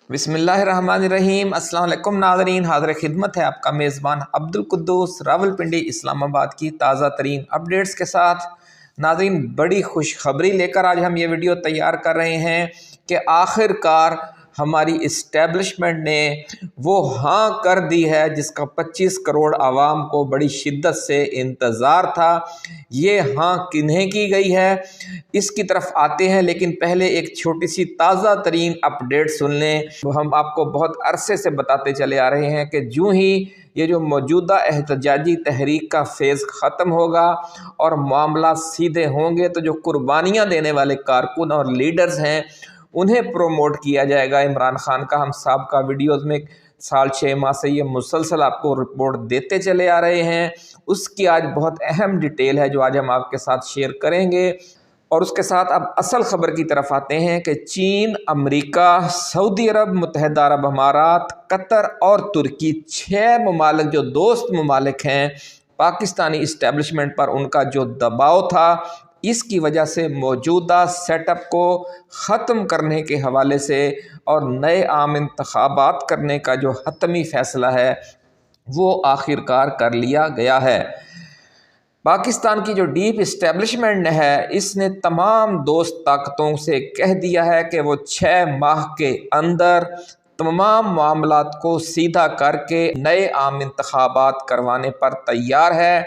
بسم اللہ الرحمن الرحیم۔ السلام علیکم ناظرین، حاضر خدمت ہے آپ کا میزبان عبدالقدوس راولپنڈی اسلام آباد کی تازہ ترین اپڈیٹس کے ساتھ۔ ناظرین، بڑی خوشخبری لے کر آج ہم یہ ویڈیو تیار کر رہے ہیں کہ آخر کار ہماری اسٹیبلشمنٹ نے وہ ہاں کر دی ہے جس کا 25 کروڑ عوام کو بڑی شدت سے انتظار تھا۔ یہ ہاں کنہیں کی گئی ہے، اس کی طرف آتے ہیں، لیکن پہلے ایک چھوٹی سی تازہ ترین اپڈیٹ سن لیں۔ ہم آپ کو بہت عرصے سے بتاتے چلے آ رہے ہیں کہ جو ہی یہ جو موجودہ احتجاجی تحریک کا فیز ختم ہوگا اور معاملات سیدھے ہوں گے تو جو قربانیاں دینے والے کارکن اور لیڈرز ہیں انہیں پروموٹ کیا جائے گا۔ عمران خان کا ہم سابقہ ویڈیوز میں سال 6 ماہ سے یہ مسلسل آپ کو رپورٹ دیتے چلے آ رہے ہیں، اس کی آج بہت اہم ڈیٹیل ہے جو آج ہم آپ کے ساتھ شیئر کریں گے۔ اور اس کے ساتھ اب اصل خبر کی طرف آتے ہیں کہ چین، امریکہ، سعودی عرب، متحدہ عرب امارات، قطر اور ترکی، 6 ممالک جو دوست ممالک ہیں پاکستانی اسٹیبلشمنٹ پر، ان کا جو دباؤ تھا اس کی وجہ سے موجودہ سیٹ اپ کو ختم کرنے کے حوالے سے اور نئے عام انتخابات کرنے کا جو حتمی فیصلہ ہے وہ آخر کار کر لیا گیا ہے۔ پاکستان کی جو ڈیپ اسٹیبلشمنٹ ہے اس نے تمام دوست طاقتوں سے کہہ دیا ہے کہ وہ 6 ماہ کے اندر تمام معاملات کو سیدھا کر کے نئے عام انتخابات کروانے پر تیار ہے،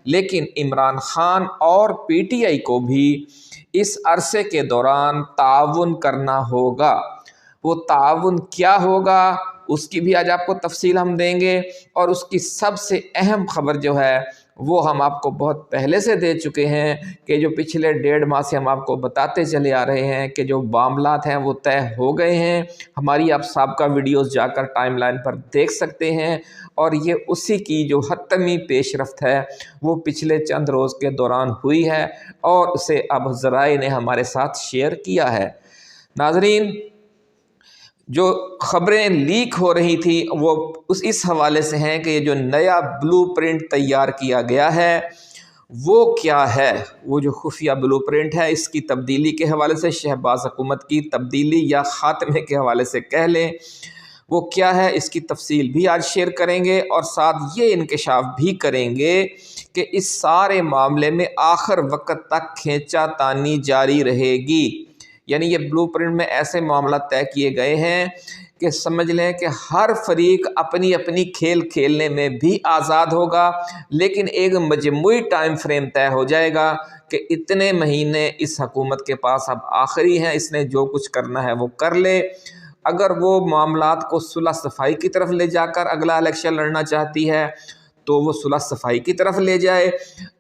لیکن عمران خان اور پی ٹی آئی کو بھی اس عرصے کے دوران تعاون کرنا ہوگا۔ وہ تعاون کیا ہوگا اس کی بھی آج آپ کو تفصیل ہم دیں گے، اور اس کی سب سے اہم خبر جو ہے وہ ہم آپ کو بہت پہلے سے دے چکے ہیں کہ جو پچھلے 1.5 ماہ سے ہم آپ کو بتاتے چلے آ رہے ہیں کہ جو معاملات ہیں وہ طے ہو گئے ہیں۔ ہماری آپ سابقہ ویڈیوز جا کر ٹائم لائن پر دیکھ سکتے ہیں، اور یہ اسی کی جو حتمی پیش رفت ہے وہ پچھلے چند روز کے دوران ہوئی ہے، اور اسے اب ذرائع نے ہمارے ساتھ شیئر کیا ہے۔ ناظرین، جو خبریں لیک ہو رہی تھی وہ اس حوالے سے ہیں کہ یہ جو نیا بلو پرنٹ تیار کیا گیا ہے وہ کیا ہے۔ وہ جو خفیہ بلو پرنٹ ہے اس کی تبدیلی کے حوالے سے، شہباز حکومت کی تبدیلی یا خاتمے کے حوالے سے کہہ لیں، وہ کیا ہے اس کی تفصیل بھی آج شیئر کریں گے، اور ساتھ یہ انکشاف بھی کریں گے کہ اس سارے معاملے میں آخر وقت تک کھینچا تانی جاری رہے گی۔ یعنی یہ بلو پرنٹ میں ایسے معاملات طے کیے گئے ہیں کہ سمجھ لیں کہ ہر فریق اپنی اپنی کھیل کھیلنے میں بھی آزاد ہوگا، لیکن ایک مجموعی ٹائم فریم طے ہو جائے گا کہ اتنے مہینے اس حکومت کے پاس اب آخری ہیں، اس نے جو کچھ کرنا ہے وہ کر لے۔ اگر وہ معاملات کو صلح صفائی کی طرف لے جا کر اگلا الیکشن لڑنا چاہتی ہے تو وہ صلح صفائی کی طرف لے جائے،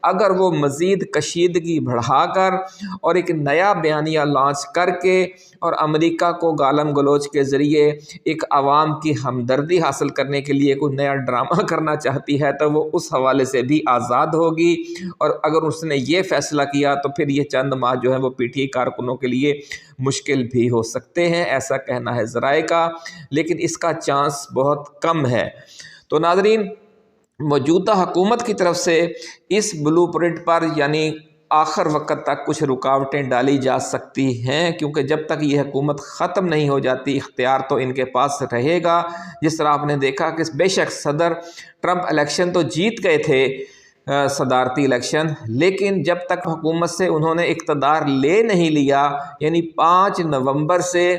اگر وہ مزید کشیدگی بڑھا کر اور ایک نیا بیانیہ لانچ کر کے اور امریکہ کو گالم گلوچ کے ذریعے ایک عوام کی ہمدردی حاصل کرنے کے لیے کوئی نیا ڈرامہ کرنا چاہتی ہے تو وہ اس حوالے سے بھی آزاد ہوگی۔ اور اگر اس نے یہ فیصلہ کیا تو پھر یہ چند ماہ جو ہے وہ پی ٹی آئی کارکنوں کے لیے مشکل بھی ہو سکتے ہیں، ایسا کہنا ہے ذرائع کا، لیکن اس کا چانس بہت کم ہے۔ تو ناظرین، موجودہ حکومت کی طرف سے اس بلو پرنٹ پر یعنی آخر وقت تک کچھ رکاوٹیں ڈالی جا سکتی ہیں، کیونکہ جب تک یہ حکومت ختم نہیں ہو جاتی اختیار تو ان کے پاس رہے گا۔ جس طرح آپ نے دیکھا کہ بے شک صدر ٹرمپ الیکشن تو جیت گئے تھے، صدارتی الیکشن، لیکن جب تک حکومت سے انہوں نے اقتدار لے نہیں لیا، یعنی 5 نومبر سے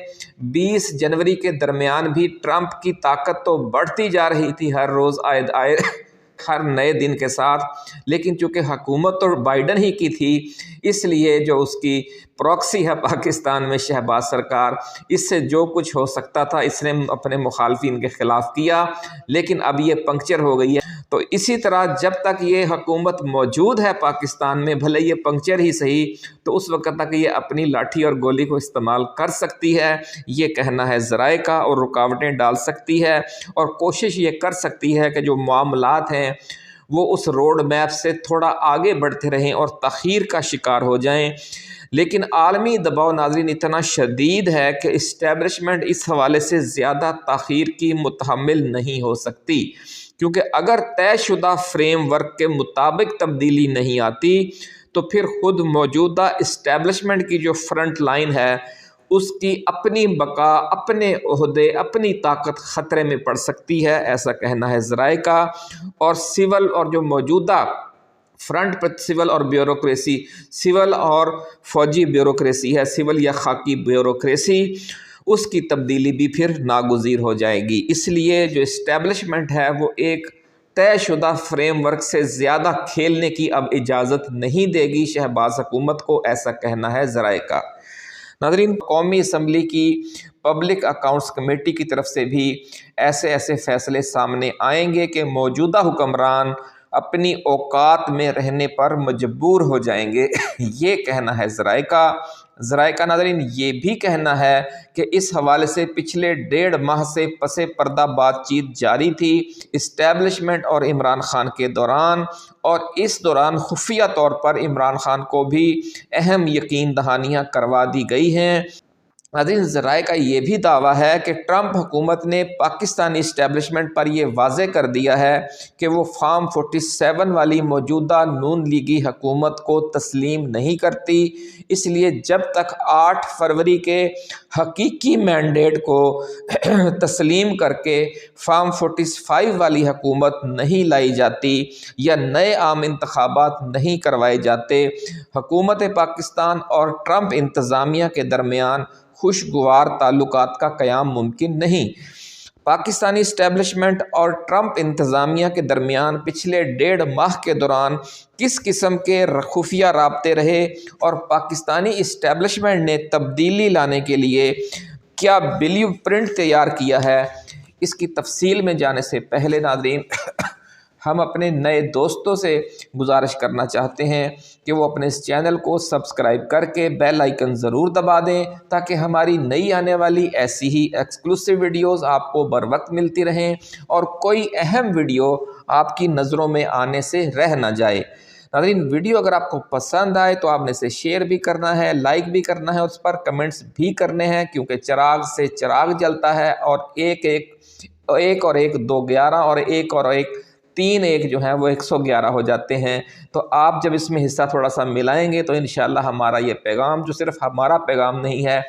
20 جنوری کے درمیان بھی ٹرمپ کی طاقت تو بڑھتی جا رہی تھی ہر روز آئے ہر نئے دن کے ساتھ، لیکن چونکہ حکومت تو بائیڈن ہی کی تھی اس لیے جو اس کی پراکسی ہے پاکستان میں شہباز سرکار، اس سے جو کچھ ہو سکتا تھا اس نے اپنے مخالفین کے خلاف کیا، لیکن اب یہ پنکچر ہو گئی ہے۔ تو اسی طرح جب تک یہ حکومت موجود ہے پاکستان میں، بھلے یہ پنکچر ہی صحیح، تو اس وقت تک یہ اپنی لاٹھی اور گولی کو استعمال کر سکتی ہے، یہ کہنا ہے ذرائع کا، اور رکاوٹیں ڈال سکتی ہے اور کوشش یہ کر سکتی ہے کہ جو معاملات ہیں وہ اس روڈ میپ سے تھوڑا آگے بڑھتے رہیں اور تاخیر کا شکار ہو جائیں۔ لیکن عالمی دباؤ ناظرین اتنا شدید ہے کہ اسٹیبلشمنٹ اس حوالے سے زیادہ تاخیر کی متحمل نہیں ہو سکتی، کیونکہ اگر طے شدہ فریم ورک کے مطابق تبدیلی نہیں آتی تو پھر خود موجودہ اسٹیبلشمنٹ کی جو فرنٹ لائن ہے اس کی اپنی بقا، اپنے عہدے، اپنی طاقت خطرے میں پڑ سکتی ہے، ایسا کہنا ہے ذرائع کا۔ اور سول اور جو موجودہ فرنٹ پر سول اور بیوروکریسی، سول اور فوجی بیوروکریسی ہے، سول یا خاکی بیوروکریسی، اس کی تبدیلی بھی پھر ناگزیر ہو جائے گی۔ اس لیے جو اسٹیبلشمنٹ ہے وہ ایک طے شدہ فریم ورک سے زیادہ کھیلنے کی اب اجازت نہیں دے گی شہباز حکومت کو، ایسا کہنا ہے ذرائع کا۔ ناظرین، قومی اسمبلی کی پبلک اکاؤنٹس کمیٹی کی طرف سے بھی ایسے فیصلے سامنے آئیں گے کہ موجودہ حکمران اپنی اوقات میں رہنے پر مجبور ہو جائیں گے، یہ کہنا ہے ذرائع کا۔ ذرائع کا ناظرین یہ بھی کہنا ہے کہ اس حوالے سے پچھلے 1.5 ماہ سے پس پردہ بات چیت جاری تھی اسٹیبلشمنٹ اور عمران خان کے دوران، اور اس دوران خفیہ طور پر عمران خان کو بھی اہم یقین دہانیاں کروا دی گئی ہیں۔ ناظرین، ذرائع کا یہ بھی دعویٰ ہے کہ ٹرمپ حکومت نے پاکستانی اسٹیبلشمنٹ پر یہ واضح کر دیا ہے کہ وہ فارم 47 والی موجودہ نون لیگی حکومت کو تسلیم نہیں کرتی، اس لیے جب تک 8 فروری کے حقیقی مینڈیٹ کو تسلیم کر کے فارم 45 والی حکومت نہیں لائی جاتی یا نئے عام انتخابات نہیں کروائے جاتے، حکومت پاکستان اور ٹرمپ انتظامیہ کے درمیان خوشگوار تعلقات کا قیام ممکن نہیں۔ پاکستانی اسٹیبلشمنٹ اور ٹرمپ انتظامیہ کے درمیان پچھلے 1.5 ماہ کے دوران کس قسم کے خفیہ رابطے رہے اور پاکستانی اسٹیبلشمنٹ نے تبدیلی لانے کے لیے کیا بلیو پرنٹ تیار کیا ہے، اس کی تفصیل میں جانے سے پہلے ناظرین ہم اپنے نئے دوستوں سے گزارش کرنا چاہتے ہیں کہ وہ اپنے اس چینل کو سبسکرائب کر کے بیل آئیکن ضرور دبا دیں تاکہ ہماری نئی آنے والی ایسی ہی ایکسکلوسیو ویڈیوز آپ کو بر وقت ملتی رہیں اور کوئی اہم ویڈیو آپ کی نظروں میں آنے سے رہ نہ جائے۔ ناظرین، ویڈیو اگر آپ کو پسند آئے تو آپ نے اسے شیئر بھی کرنا ہے، لائک بھی کرنا ہے، اس پر کمنٹس بھی کرنے ہیں، کیونکہ چراغ سے چراغ جلتا ہے اور ایک اور ایک 211 اور ایک 3 جو ہیں وہ 111 ہو جاتے ہیں۔ تو آپ جب اس میں حصہ تھوڑا سا ملائیں گے تو انشاءاللہ ہمارا یہ پیغام، جو صرف ہمارا پیغام نہیں ہے،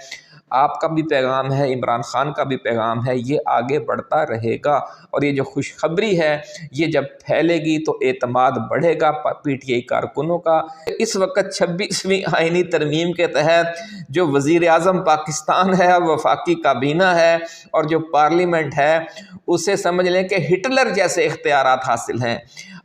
آپ کا بھی پیغام ہے، عمران خان کا بھی پیغام ہے، یہ آگے بڑھتا رہے گا، اور یہ جو خوشخبری ہے یہ جب پھیلے گی تو اعتماد بڑھے گا پی ٹی آئی کارکنوں کا۔ اس وقت 26ویں آئینی ترمیم کے تحت جو وزیر اعظم پاکستان ہے، وفاقی کابینہ ہے اور جو پارلیمنٹ ہے، اسے سمجھ لیں کہ ہٹلر جیسے اختیارات حاصل ہیں۔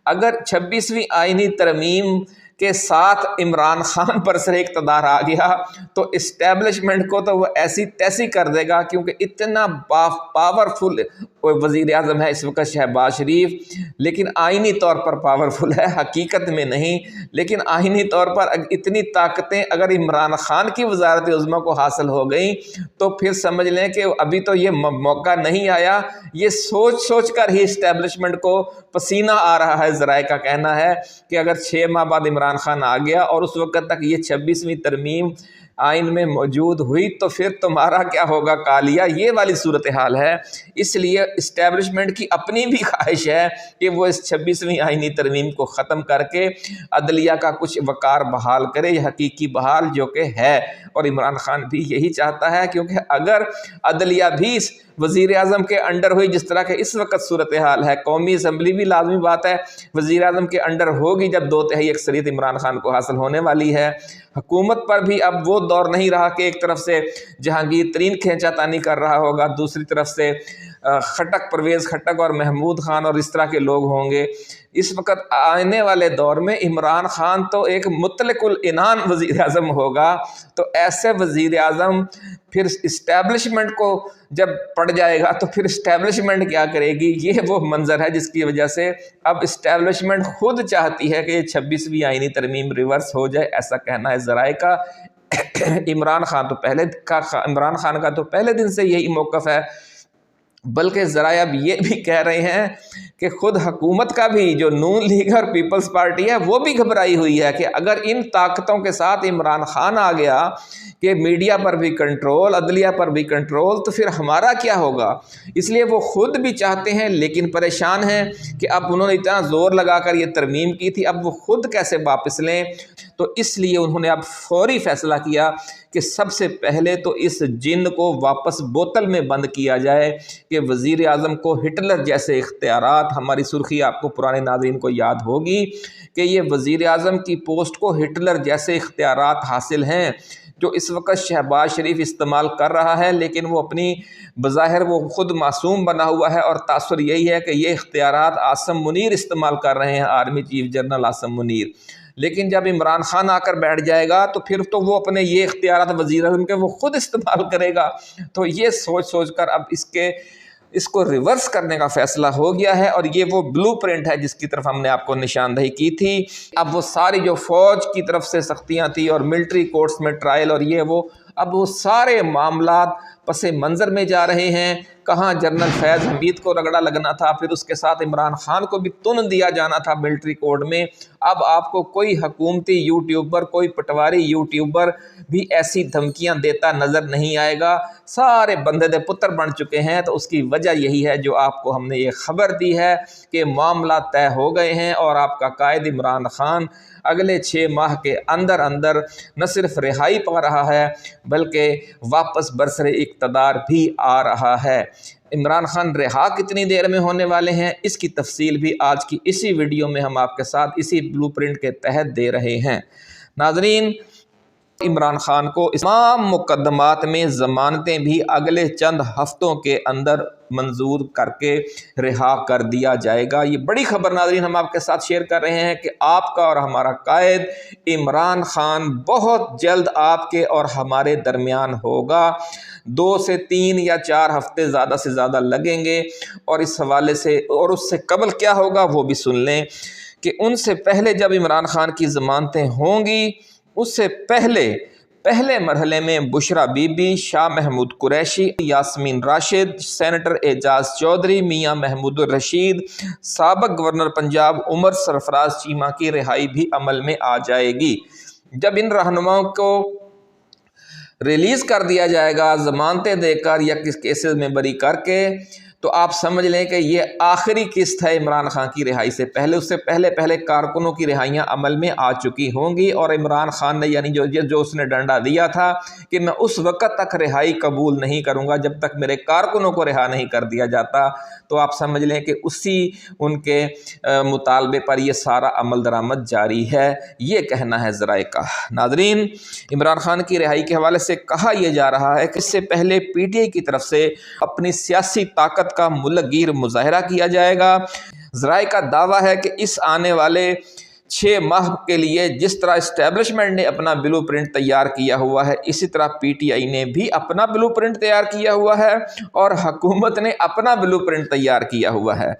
اگر 26ویں آئینی ترمیم کے ساتھ عمران خان پر سر اقتدار آ گیا تو اسٹیبلشمنٹ کو تو وہ ایسی تیسی کر دے گا، کیونکہ اتنا پاورفل وزیر اعظم ہے اس وقت شہباز شریف، لیکن آئینی طور پر پاورفل ہے، حقیقت میں نہیں، لیکن آئینی طور پر اتنی طاقتیں اگر عمران خان کی وزارت عظمیٰ کو حاصل ہو گئیں تو پھر سمجھ لیں کہ ابھی تو یہ موقع نہیں آیا، یہ سوچ کر ہی اسٹیبلشمنٹ کو پسینہ آ رہا ہے۔ ذرائع کا کہنا ہے کہ اگر 6 ماہ بعد عمران خان آ گیا اور اس وقت تک یہ 26ویں ترمیم آئین میں موجود ہوئی تو پھر تمہارا کیا ہوگا کالیا، یہ والی صورتحال ہے۔ اس لیے اسٹیبلشمنٹ کی اپنی بھی خواہش ہے کہ وہ اس 26ویں آئینی ترمیم کو ختم کر کے عدلیہ کا کچھ وقار بحال کرے، یہ حقیقی بحال جو کہ ہے، اور عمران خان بھی یہی چاہتا ہے، کیونکہ اگر عدلیہ بھی وزیر اعظم کے انڈر ہوئی جس طرح کہ اس وقت صورتحال ہے، قومی اسمبلی بھی لازمی بات ہے وزیر اعظم کے انڈر ہوگی جب 2/3 اکثریت عمران خان کو حاصل ہونے والی ہے۔ حکومت پر بھی اب وہ دور نہیں رہا کہ ایک طرف سے جہانگیر ترین کھینچا تانی کر رہا ہوگا، دوسری طرف سے خٹک، پرویز خٹک اور محمود خان اور اس طرح کے لوگ ہوں گے۔ اس وقت آنے والے دور میں عمران خان تو ایک مطلق العنان وزیر اعظم ہوگا، تو ایسے وزیر اعظم پھر اسٹیبلشمنٹ کو جب پڑ جائے گا تو پھر اسٹیبلشمنٹ کیا کرے گی، یہ وہ منظر ہے جس کی وجہ سے اب اسٹیبلشمنٹ خود چاہتی ہے کہ یہ 26ویں آئینی ترمیم ریورس ہو جائے، ایسا کہنا ہے ذرائع کا۔ عمران خان کا تو پہلے دن سے یہی موقف ہے، بلکہ ذرائع اب یہ بھی کہہ رہے ہیں کہ خود حکومت کا بھی جو نون لیگ اور پیپلز پارٹی ہے وہ بھی گھبرائی ہوئی ہے کہ اگر ان طاقتوں کے ساتھ عمران خان آ گیا کہ میڈیا پر بھی کنٹرول، عدلیہ پر بھی کنٹرول، تو پھر ہمارا کیا ہوگا۔ اس لیے وہ خود بھی چاہتے ہیں لیکن پریشان ہیں کہ اب انہوں نے اتنا زور لگا کر یہ ترمیم کی تھی، اب وہ خود کیسے واپس لیں۔ تو اس لیے انہوں نے اب فوری فیصلہ کیا کہ سب سے پہلے تو اس جن کو واپس بوتل میں بند کیا جائے کہ وزیر اعظم کو ہٹلر جیسے اختیارات، ہماری سرخی آپ کو پرانے ناظرین کو یاد ہوگی کہ یہ وزیر اعظم کی پوسٹ کو ہٹلر جیسے اختیارات حاصل ہیں جو اس وقت شہباز شریف استعمال کر رہا ہے، لیکن وہ اپنی بظاہر وہ خود معصوم بنا ہوا ہے، اور تاثر یہی ہے کہ یہ اختیارات عاصم منیر استعمال کر رہے ہیں، army chief general Asim Munir. لیکن جب عمران خان آ کر بیٹھ جائے گا تو پھر تو وہ اپنے یہ اختیارات وزیر اعظم کے وہ خود استعمال کرے گا۔ تو یہ سوچ کر اب اس کو ریورس کرنے کا فیصلہ ہو گیا ہے، اور یہ وہ بلو پرنٹ ہے جس کی طرف ہم نے آپ کو نشاندہی کی تھی۔ اب وہ ساری جو فوج کی طرف سے سختیاں تھیں اور ملٹری کورٹس میں ٹرائل اور یہ وہ، اب وہ سارے معاملات پس منظر میں جا رہے ہیں۔ کہاں جنرل فیض حمید کو رگڑا لگنا تھا، پھر اس کے ساتھ عمران خان کو بھی تن دیا جانا تھا ملٹری کورٹ میں۔ اب آپ کو کوئی حکومتی یوٹیوبر، کوئی پٹواری یوٹیوبر بھی ایسی دھمکیاں دیتا نظر نہیں آئے گا، سارے بندے دے پتر بن چکے ہیں۔ تو اس کی وجہ یہی ہے جو آپ کو ہم نے یہ خبر دی ہے کہ معاملات طے ہو گئے ہیں، اور آپ کا قائد عمران خان اگلے 6 ماہ کے اندر نہ صرف رہائی پا رہا ہے بلکہ واپس برسر اقتدار بھی آ رہا ہے۔ عمران خان رہا کتنی دیر میں ہونے والے ہیں، اس کی تفصیل بھی آج کی اسی ویڈیو میں ہم آپ کے ساتھ اسی بلو پرنٹ کے تحت دے رہے ہیں۔ ناظرین، عمران خان کو تمام مقدمات میں ضمانتیں بھی اگلے چند ہفتوں کے اندر منظور کر کے رہا کر دیا جائے گا۔ یہ بڑی خبر ناظرین ہم آپ کے ساتھ شیئر کر رہے ہیں کہ آپ کا اور ہمارا قائد عمران خان بہت جلد آپ کے اور ہمارے درمیان ہوگا۔ 2 سے 3 یا 4 ہفتے زیادہ سے زیادہ لگیں گے، اور اس حوالے سے اور اس سے قبل کیا ہوگا وہ بھی سن لیں کہ ان سے پہلے جب عمران خان کی ضمانتیں ہوں گی، اس سے پہلے مرحلے میں بشرا بی بی، شاہ محمود قریشی، یاسمین راشد، سینیٹر اعجاز چودھری، میاں محمود الرشید، سابق گورنر پنجاب عمر سرفراز چیمہ کی رہائی بھی عمل میں آ جائے گی۔ جب ان رہنماؤں کو ریلیز کر دیا جائے گا ضمانتیں دے کر یا کس کیسز میں بری کر کے، تو آپ سمجھ لیں کہ یہ آخری قسط ہے عمران خان کی رہائی سے پہلے۔ اس سے پہلے کارکنوں کی رہائیاں عمل میں آ چکی ہوں گی، اور عمران خان نے یعنی جو اس نے ڈنڈا دیا تھا کہ میں اس وقت تک رہائی قبول نہیں کروں گا جب تک میرے کارکنوں کو رہا نہیں کر دیا جاتا، تو آپ سمجھ لیں کہ اسی ان کے مطالبے پر یہ سارا عمل درآمد جاری ہے، یہ کہنا ہے ذرائع کا۔ ناظرین، عمران خان کی رہائی کے حوالے سے کہا یہ جا رہا ہے کہ اس سے پہلے پی ٹی آئی کی طرف سے اپنی سیاسی طاقت کا ملک گیر مظاہرہ کیا جائے گا۔ ذرائع کا دعویٰ ہے کہ اس آنے والے 6 ماہ کے لیے جس طرح اسٹیبلشمنٹ نے اپنا بلو پرنٹ تیار کیا ہوا ہے، اسی طرح پی ٹی آئی نے بھی اپنا بلو پرنٹ تیار کیا ہوا ہے، اور حکومت نے اپنا بلو پرنٹ تیار کیا ہوا ہے۔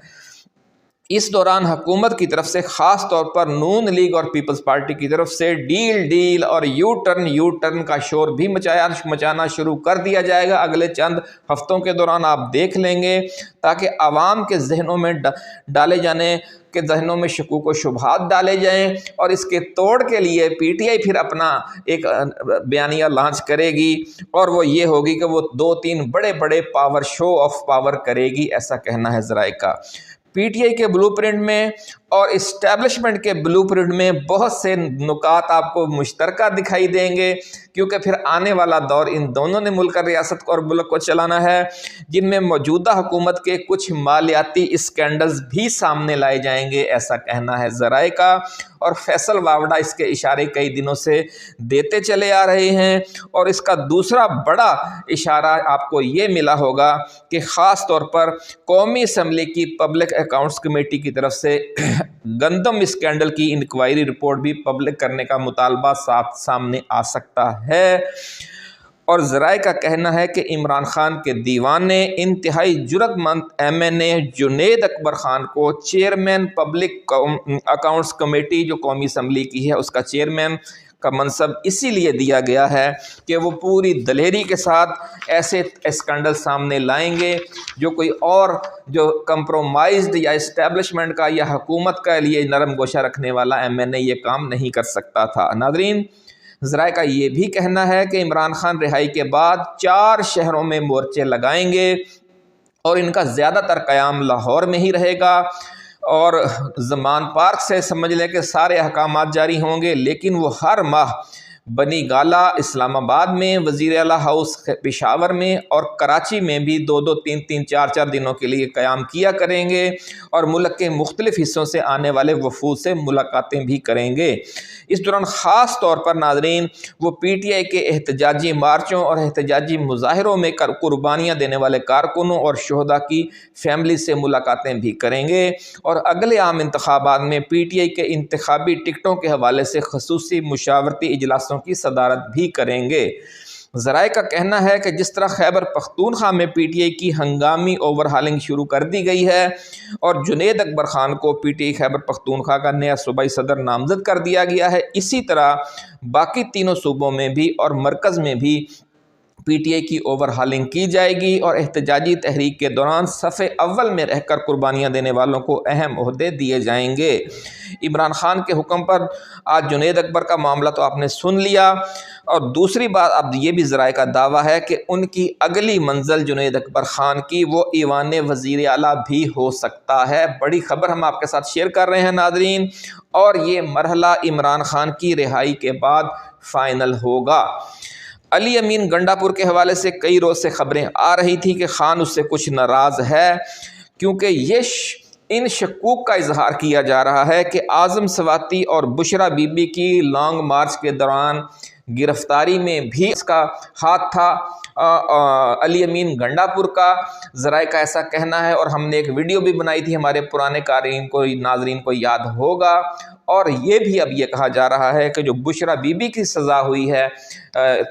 اس دوران حکومت کی طرف سے خاص طور پر نون لیگ اور پیپلز پارٹی کی طرف سے ڈیل اور یو ٹرن کا شور بھی مچانا شروع کر دیا جائے گا اگلے چند ہفتوں کے دوران۔ آپ دیکھ لیں گے تاکہ عوام کے ذہنوں میں ڈالے جانے کے ذہنوں میں شکوک و شبہات ڈالے جائیں، اور اس کے توڑ کے لیے پی ٹی آئی پھر اپنا ایک بیانیہ لانچ کرے گی، اور وہ یہ ہوگی کہ وہ 2-3 بڑے پاور شو آف پاور کرے گی، ایسا کہنا ہے ذرائع کا۔ پی ٹی آئی کے بلو پرنٹ میں اور اسٹیبلشمنٹ کے بلو پرنٹ میں بہت سے نکات آپ کو مشترکہ دکھائی دیں گے، کیونکہ پھر آنے والا دور ان دونوں نے ملک ریاست اور ملک کو چلانا ہے، جن میں موجودہ حکومت کے کچھ مالیاتی اسکینڈلز بھی سامنے لائے جائیں گے، ایسا کہنا ہے ذرائع کا۔ اور فیصل واوڈا اس کے اشارے کئی دنوں سے دیتے چلے آ رہے ہیں، اور اس کا دوسرا بڑا اشارہ آپ کو یہ ملا ہوگا کہ خاص طور پر قومی اسمبلی کی پبلک اکاؤنٹس کمیٹی کی طرف سے گندم اسکینڈل کی انکوائری رپورٹ بھی پبلک کرنے کا مطالبہ سامنے آ سکتا ہے۔ اور ذرائع کا کہنا ہے کہ عمران خان کے دیوان نے انتہائی جرأت مند ایم این اے جنید اکبر خان کو چیئرمین پبلک اکاؤنٹس کمیٹی جو قومی اسمبلی کی ہے اس کا چیئرمین کا منصب اسی لیے دیا گیا ہے کہ وہ پوری دلیری کے ساتھ ایسے اسکینڈل سامنے لائیں گے جو کوئی اور جو کمپرومائزڈ یا اسٹیبلشمنٹ کا یا حکومت کا لیے نرم گوشہ رکھنے والا ایم این اے یہ کام نہیں کر سکتا تھا۔ ناظرین، ذرائع کا یہ بھی کہنا ہے کہ عمران خان رہائی کے بعد 4 شہروں میں مورچے لگائیں گے، اور ان کا زیادہ تر قیام لاہور میں ہی رہے گا، اور زمان پارک سے سمجھ لیں کہ سارے احکامات جاری ہوں گے، لیکن وہ ہر ماہ بنی گالا اسلام آباد میں، وزیر اعلیٰ ہاؤس پشاور میں اور کراچی میں بھی 2-2 3-3 4-4 دنوں کے لیے قیام کیا کریں گے اور ملک کے مختلف حصوں سے آنے والے وفود سے ملاقاتیں بھی کریں گے۔ اس دوران خاص طور پر ناظرین وہ پی ٹی آئی کے احتجاجی مارچوں اور احتجاجی مظاہروں میں قربانیاں دینے والے کارکنوں اور شہداء کی فیملی سے ملاقاتیں بھی کریں گے اور اگلے عام انتخابات میں پی ٹی آئی کے انتخابی ٹکٹوں کے حوالے سے خصوصی مشاورتی اجلاسوں کی صدارت بھی کریں گے۔ ذرائع کا کہنا ہے کہ جس طرح خیبر پختونخوا میں پی ٹی آئی کی ہنگامی اوور ہالنگ شروع کر دی گئی ہے اور جنید اکبر خان کو P T I Khyber Pakhtunkhwa کا نیا صوبائی صدر نامزد کر دیا گیا ہے، اسی طرح باقی تینوں صوبوں میں بھی اور مرکز میں بھی پی ٹی آئی کی اوور ہالنگ کی جائے گی اور احتجاجی تحریک کے دوران صف اول میں رہ کر قربانیاں دینے والوں کو اہم عہدے دیے جائیں گے۔ عمران خان کے حکم پر آج جنید اکبر کا معاملہ تو آپ نے سن لیا، اور دوسری بات اب یہ بھی ذرائع کا دعویٰ ہے کہ ان کی اگلی منزل جنید اکبر خان کی وہ ایوان وزیر اعلیٰ بھی ہو سکتا ہے۔ بڑی خبر ہم آپ کے ساتھ شیئر کر رہے ہیں ناظرین، اور یہ مرحلہ عمران خان کی رہائی کے بعد فائنل ہوگا۔ علی امین گنڈا پور کے حوالے سے کئی روز سے خبریں آ رہی تھی کہ خان اس سے کچھ ناراض ہے، کیونکہ ان شکوک کا اظہار کیا جا رہا ہے کہ اعظم سواتی اور بشرا بی بی کی لانگ مارچ کے دوران گرفتاری میں بھی اس کا ہاتھ تھا علی امین گنڈا پور کا۔ ذرائع کا ایسا کہنا ہے، اور ہم نے ایک ویڈیو بھی بنائی تھی، ہمارے پرانے قارئین کو ناظرین کو یاد ہوگا، اور یہ بھی اب یہ کہا جا رہا ہے کہ جو بشرا بی بی کی سزا ہوئی ہے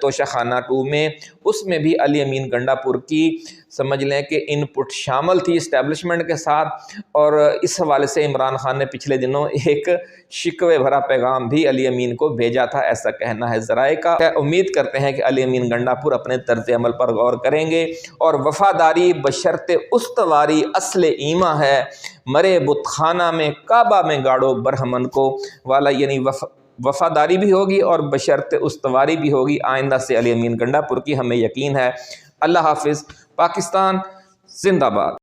توشہ خانہ 2 میں، اس میں بھی علی امین گنڈا پور کی سمجھ لیں کہ ان پٹ شامل تھی اسٹیبلشمنٹ کے ساتھ، اور اس حوالے سے عمران خان نے پچھلے دنوں ایک شکوے بھرا پیغام بھی علی امین کو بھیجا تھا، ایسا کہنا ہے ذرائع کا۔ امید کرتے ہیں کہ علی امین گنڈا پور اپنے طرز عمل پر غور کریں گے، اور وفاداری بشرط استواری اصل ایماں ہے، مرے بت خانہ میں کعبہ میں گاڑو برہمن کو والا، یعنی وفاداری بھی ہوگی اور بشرط استواری بھی ہوگی آئندہ سے علی امین گنڈا پور کی، ہمیں یقین ہے۔ اللہ حافظ۔ پاکستان زندہ باد۔